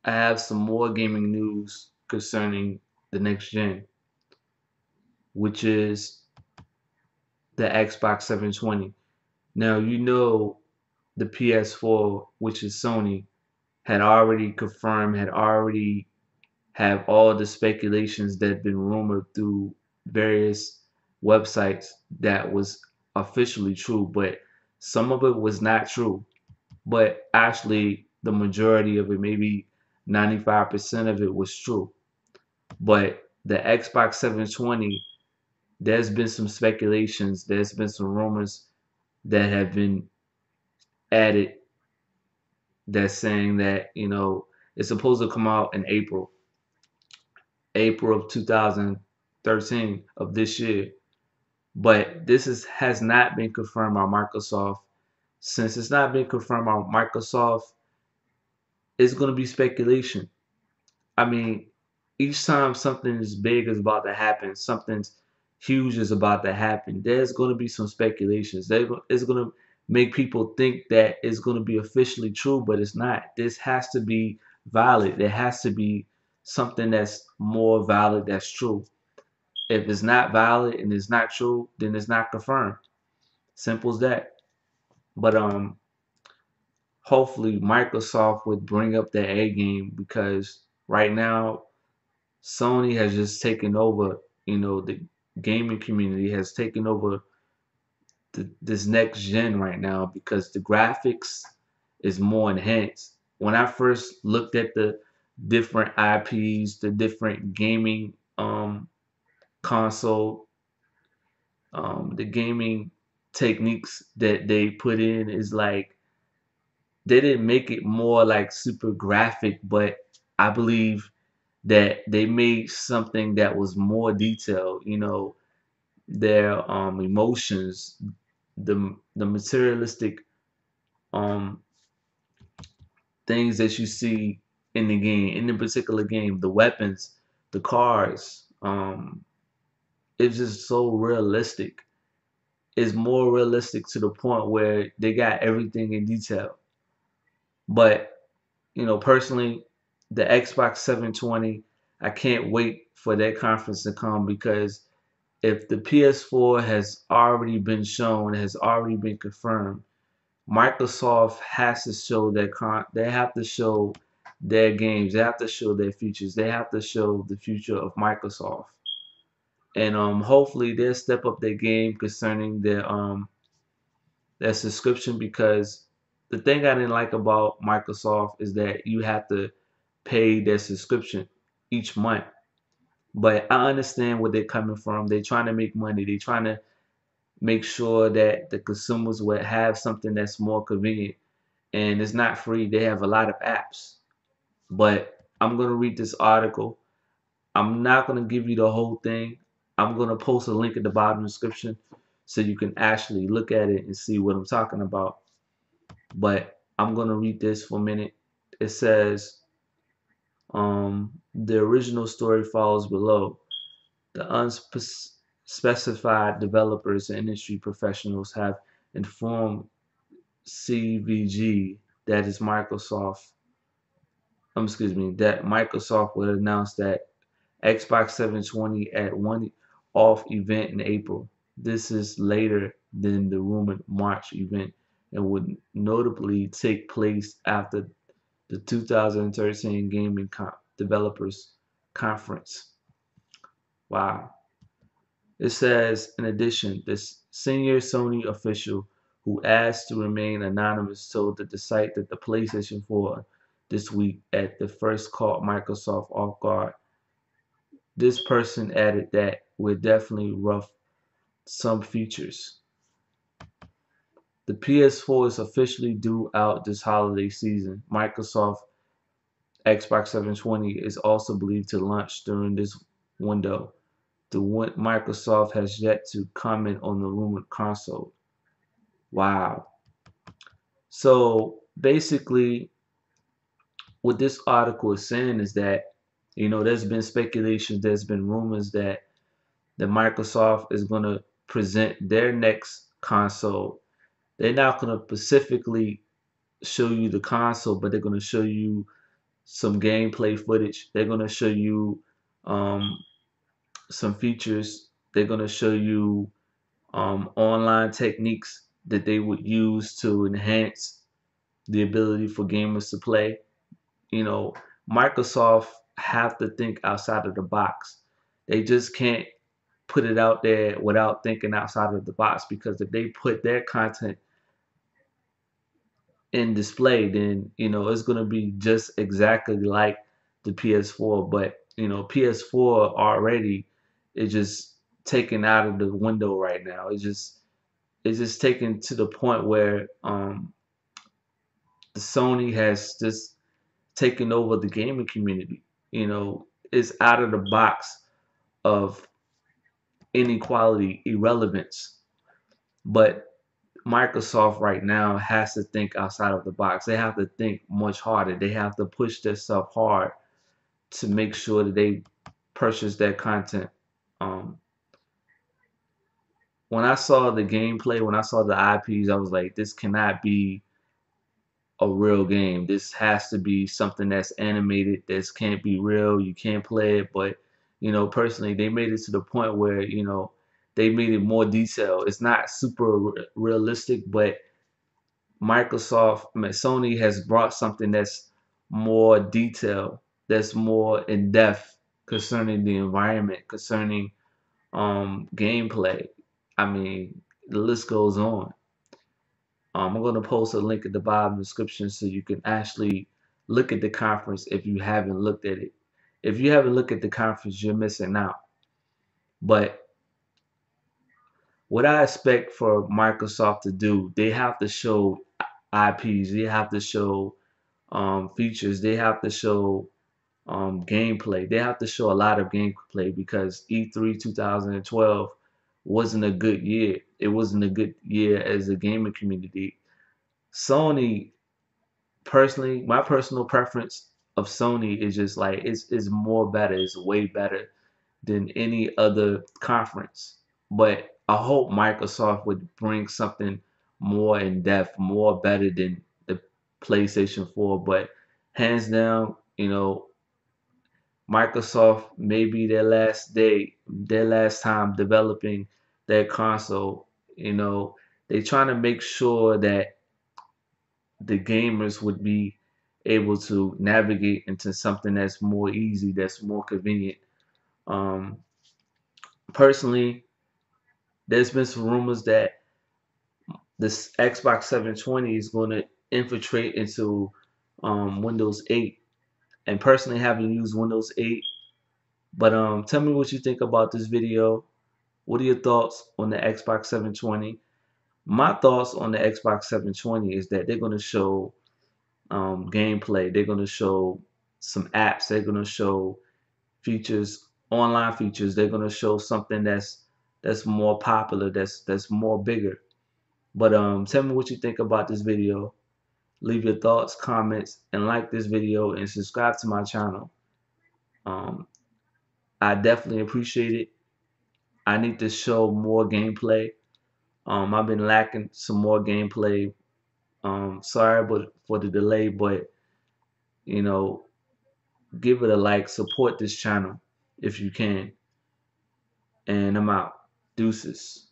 I have some more gaming news concerning the next gen, which is the Xbox 720. Now, you know the PS4, which is Sony, had already confirmed, had already have all the speculations that had been rumored through various websites that was officially true, but some of it was not true. But actually, the majority of it, maybe 95% of it, was true. But the Xbox 720, there's been some speculations, there's been some rumors that have been added that's saying that, it's supposed to come out in April of 2013 of this year. But has not been confirmed by Microsoft. Since it's not been confirmed by Microsoft, it's going to be speculation. I mean, each time something is big is about to happen, something huge is about to happen, there's going to be some speculations. It's going to make people think that it's going to be officially true, but it's not. This has to be valid. There has to be something that's more valid, that's true. If it's not valid and it's not true, then it's not confirmed. Simple as that. But hopefully Microsoft would bring up their A game, because right now Sony has just taken over. The gaming community has taken over this next gen right now, because the graphics is more enhanced. When I first looked at the different IPs, the different gaming console, the gaming techniques that they put in, is like they didn't make it more like super graphic, but I believe that they made something that was more detailed. Their emotions, the materialistic um things that you see in the game, in the particular game, the weapons, the cars, it's just so realistic. It's more realistic to the point where they got everything in detail. But personally, the Xbox 720, I can't wait for that conference to come, because if the PS4 has already been shown, has already been confirmed, Microsoft has to show they have to show their games, they have to show their features, they have to show the future of Microsoft. And hopefully they'll step up their game concerning their subscription, because the thing I didn't like about Microsoft is that you have to pay their subscription each month. But I understand where they're coming from. They're trying to make money. They're trying to make sure that the consumers would have something that's more convenient. And it's not free. They have a lot of apps. But I'm going to read this article. I'm not going to give you the whole thing. I'm going to post a link at the bottom of the description so you can actually look at it and see what I'm talking about. But I'm going to read this for a minute. It says, the original story follows below. The unspecified developers and industry professionals have informed CVG, that is Microsoft, that Microsoft will announce that Xbox 720 at one off event in April. This is later than the rumored March event, and would notably take place after the 2013 Gaming Developers Conference. Wow. It says, in addition, this senior Sony official who asked to remain anonymous told the site that the PlayStation 4 this week at the first caught Microsoft off guard. This person added that we're definitely rough some features. The PS4 is officially due out this holiday season. Microsoft Xbox 720 is also believed to launch during this window. Microsoft has yet to comment on the rumored console. Wow. So basically, what this article is saying is that, there's been speculation, there's been rumors that Microsoft is going to present their next console. They're not going to specifically show you the console, but they're going to show you some gameplay footage. They're gonna show you um, some features. They're gonna show you online techniques that they would use to enhance the ability for gamers to play. You know, Microsoft have to think outside of the box. They just can't put it out there without thinking outside of the box, because if they put their content in display, then it's gonna be just exactly like the PS4. But PS4 already is just taken out of the window right now. It's just taken to the point where the Sony has just taken over the gaming community. It's out of the box of inequality, irrelevance. But Microsoft right now has to think outside of the box. They have to think much harder. They have to push themselves hard to make sure that they purchase their content. Um, when I saw the gameplay, when I saw the IPs, I was like, this cannot be a real game. This has to be something that's animated. This can't be real. You can't play it. But personally, they made it to the point where they made it more detailed. It's not super realistic, but Sony has brought something that's more detailed, that's more in depth concerning the environment, concerning gameplay. I mean, the list goes on. I'm going to post a link at the bottom of the description so you can actually look at the conference if you haven't looked at it. If you haven't looked at the conference, you're missing out. But what I expect for Microsoft to do, they have to show IPs, they have to show features, they have to show gameplay, they have to show a lot of gameplay, because E3 2012 wasn't a good year. It wasn't a good year as a gaming community. Sony, personally, my personal preference of Sony is just like it's more better. It's way better than any other conference. But I hope Microsoft would bring something more in depth, more better than the PlayStation 4. But hands down, Microsoft may be their last time developing their console. They're trying to make sure that the gamers would be able to navigate into something that's more easy, that's more convenient. Um, Personally, there's been some rumors that this Xbox 720 is going to infiltrate into Windows 8. And personally, haven't used Windows 8. But tell me what you think about this video. What are your thoughts on the Xbox 720? My thoughts on the Xbox 720 is that they're going to show gameplay. They're going to show some apps. They're going to show features, online features. They're going to show something that's more popular, that's more bigger. But tell me what you think about this video. Leave your thoughts, comments, and like this video and subscribe to my channel. Um, I definitely appreciate it. I need to show more gameplay. I've been lacking some more gameplay. Sorry but for the delay, but you know, give it a like, support this channel if you can. And I'm out. Deuces.